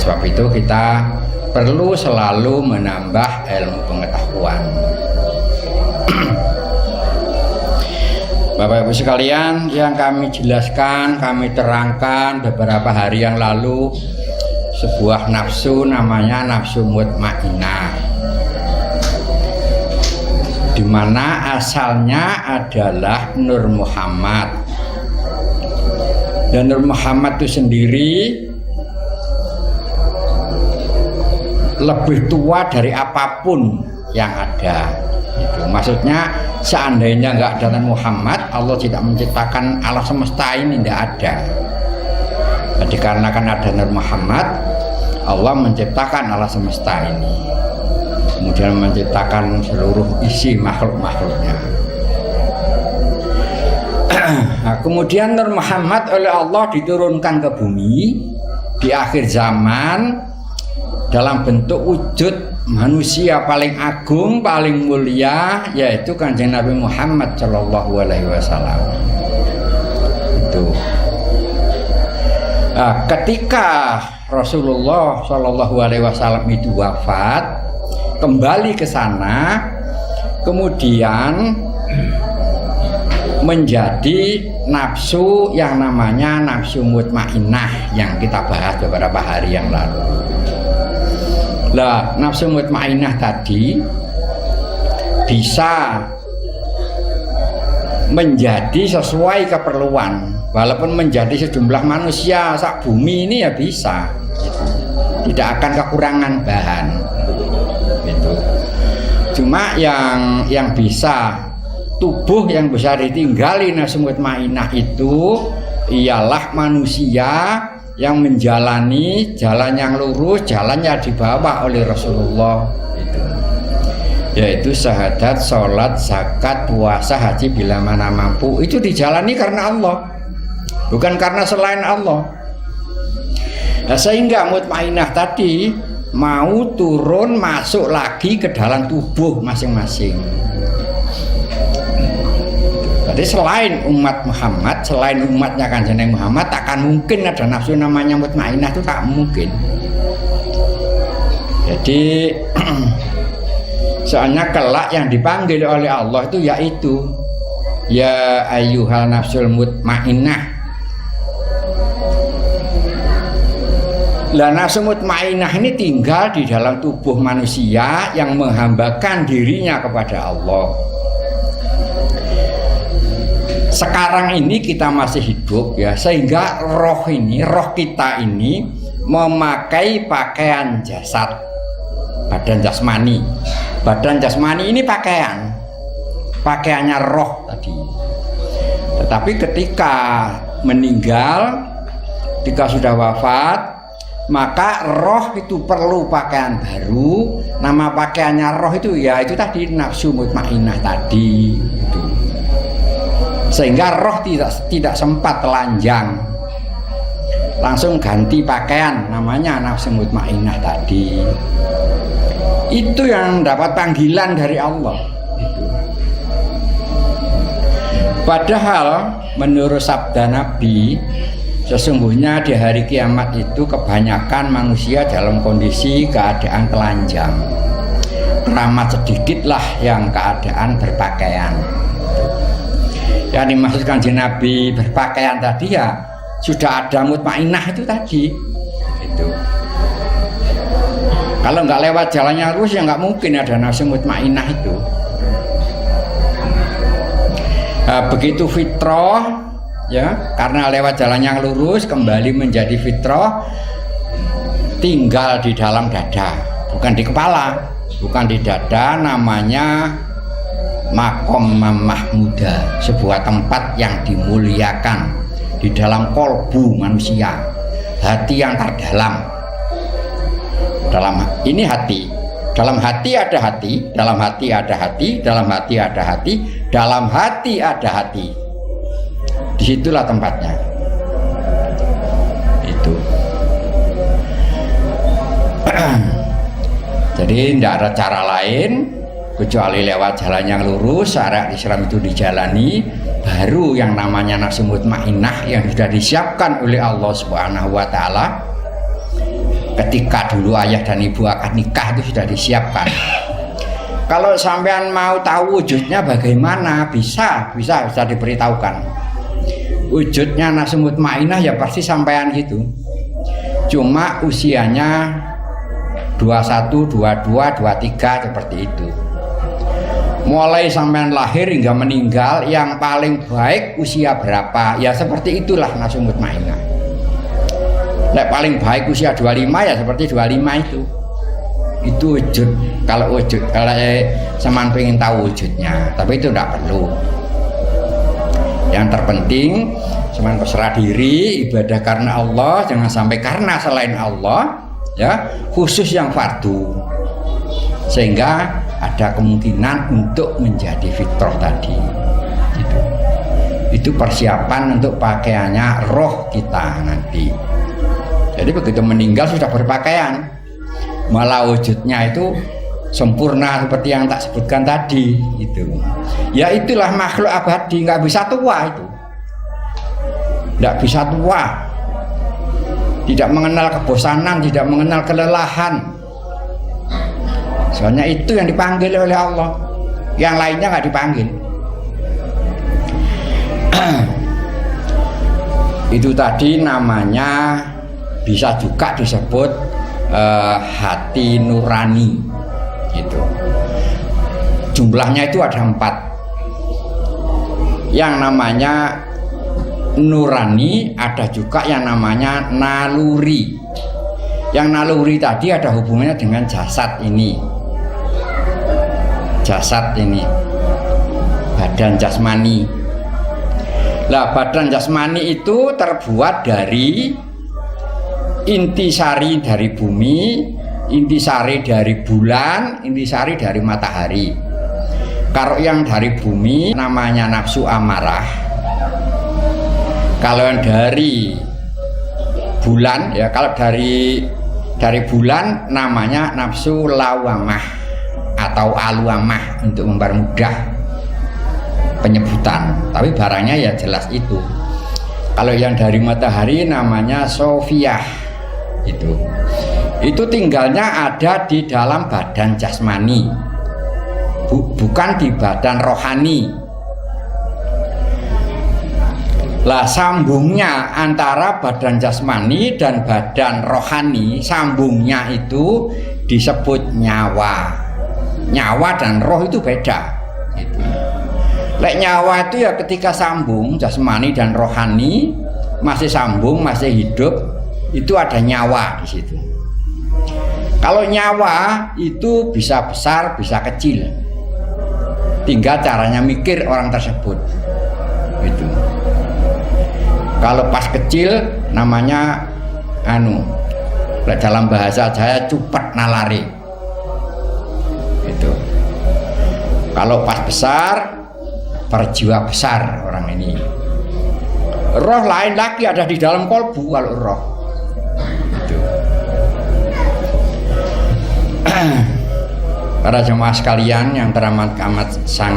sebab itu kita perlu selalu menambah ilmu pengetahuan. Bapak Ibu sekalian, yang kami jelaskan, kami terangkan beberapa hari yang lalu, sebuah nafsu namanya nafsu mutmainnah, di mana asalnya adalah Nur Muhammad. Dan Nur Muhammad itu sendiri lebih tua dari apapun yang ada. Itu maksudnya, seandainya nggak ada Muhammad, Allah tidak menciptakan alam semesta ini, tidak ada. Jadi karena kan ada Nur Muhammad, Allah menciptakan alam semesta ini, kemudian menciptakan seluruh isi makhluk-makhluknya. Nah, kemudian Nur Muhammad oleh Allah diturunkan ke bumi di akhir zaman dalam bentuk wujud manusia paling agung, paling mulia, yaitu Kanjeng Nabi Muhammad Shallallahu Alaihi Wasallam. Itu. Nah, ketika Rasulullah Shallallahu Alaihi Wasallam itu wafat, kembali ke sana, kemudian menjadi nafsu yang namanya nafsu mutmainnah yang kita bahas beberapa hari yang lalu. Lah, nafsu mutmainnah tadi bisa menjadi sesuai keperluan, walaupun menjadi sejumlah manusia sak bumi ini ya bisa, tidak akan kekurangan bahan. Gitu. Cuma yang bisa, tubuh yang bisa ditinggali nafsu mutmainnah itu ialah manusia yang menjalani jalan yang lurus, jalan yang dibawa oleh Rasulullah itu, yaitu syahadat, sholat, zakat, puasa, haji bila mana mampu. Itu dijalani karena Allah, bukan karena selain Allah. Nah, sehingga mutmainnah tadi mau turun masuk lagi ke dalam tubuh masing-masing. Jadi selain umat Muhammad, selain umatnya Kanjeng Muhammad, takkan mungkin ada nafsu namanya mutmainnah, itu tak mungkin. Jadi soalnya kelak yang dipanggil oleh Allah itu yaitu ya ayyuhal nafsul mutmainnah. Lah, nafsu mutmainnah ini tinggal di dalam tubuh manusia yang menghambakan dirinya kepada Allah. Sekarang ini kita masih hidup ya, sehingga roh kita ini memakai pakaian jasad, badan jasmani. Badan jasmani ini pakaiannya roh tadi. Tetapi ketika meninggal, ketika sudah wafat, maka roh itu perlu pakaian baru. Nama pakaiannya roh itu ya itu tadi nafsu mutmainnah tadi itu. Sehingga roh tidak sempat telanjang, langsung ganti pakaian, namanya nafsu mutmainnah tadi. Itu yang dapat panggilan dari Allah itu. Padahal menurut sabda Nabi, sesungguhnya di hari kiamat itu kebanyakan manusia dalam kondisi keadaan telanjang, teramat sedikitlah yang keadaan berpakaian. Yang dimaksud Kanjeng Nabi berpakaian tadi ya sudah ada mutmainnah itu tadi. Itu. Kalau nggak lewat jalannya lurus ya nggak mungkin ada nafsu mutmainnah itu. Nah, begitu fitrah ya, karena lewat jalan yang lurus kembali menjadi fitrah, tinggal di dalam dada, bukan di kepala, bukan di dada, namanya Makom Mahmuda, sebuah tempat yang dimuliakan di dalam kolbu manusia, hati yang terdalam. Dalam ini hati, dalam hati ada hati, dalam hati ada hati, dalam hati ada hati, dalam hati ada hati. Disitulah tempatnya. Itu. Jadi tidak ada cara lain kecuali lewat jalan yang lurus. Syariat Islam itu dijalani, baru yang namanya nafsu mutmainnah yang sudah disiapkan oleh Allah Subhanahu wa Ta'ala ketika dulu ayah dan ibu akan nikah itu sudah disiapkan. Kalau sampean mau tahu wujudnya bagaimana, bisa diberitahukan. Wujudnya nafsu mutmainah ya pasti sampean gitu. Cuma usianya 21, 22, 23 seperti itu. Mulai sampean lahir hingga meninggal yang paling baik usia berapa? Ya seperti itulah nafsu mutmainah. Nek paling baik usia 25 ya seperti 25 itu. Itu wujud. Kalau seman pengen tahu wujudnya, tapi itu tidak perlu. Yang terpenting seman berserah diri, ibadah karena Allah, jangan sampai karena selain Allah, ya, khusus yang fardu, sehingga ada kemungkinan untuk menjadi fitrah tadi. Itu persiapan untuk pakaiannya roh kita nanti. Jadi begitu meninggal sudah berpakaian. Malah wujudnya itu sempurna seperti yang tak sebutkan tadi itu. Ya itulah makhluk abadi, nggak bisa tua itu. Nggak bisa tua. Tidak mengenal kebosanan, tidak mengenal kelelahan. Soalnya itu yang dipanggil oleh Allah. Yang lainnya nggak dipanggil. Itu tadi namanya bisa juga disebut hati nurani gitu. Jumlahnya itu ada 4. Yang namanya nurani, ada juga yang namanya naluri. Yang naluri tadi ada hubungannya dengan jasad ini. Jasad ini, badan jasmani. Lah badan jasmani itu terbuat dari intisari dari bumi, intisari dari bulan, intisari dari matahari. Kalau yang dari bumi namanya nafsu amarah. Kalau yang dari bulan, ya kalau dari bulan namanya nafsu lawamah atau aluamah untuk mempermudah penyebutan. Tapi barangnya ya jelas itu. Kalau yang dari matahari namanya Sofiah. Itu tinggalnya ada di dalam badan jasmani, bukan di badan rohani. Lah sambungnya antara badan jasmani dan badan rohani, sambungnya itu disebut nyawa. Nyawa dan roh itu beda. Lek nyawa itu ya ketika sambung jasmani dan rohani masih sambung, masih hidup, itu ada nyawa di situ. Kalau nyawa itu bisa besar, bisa kecil. Tinggal caranya mikir orang tersebut. Gitu. Kalau pas kecil namanya dalam bahasa Jawa cupet nalari. Gitu. Kalau pas besar berjiwa besar orang ini. Roh lain lagi ada di dalam kolbu kalau roh. Para jemaah sekalian yang teramat amat sangat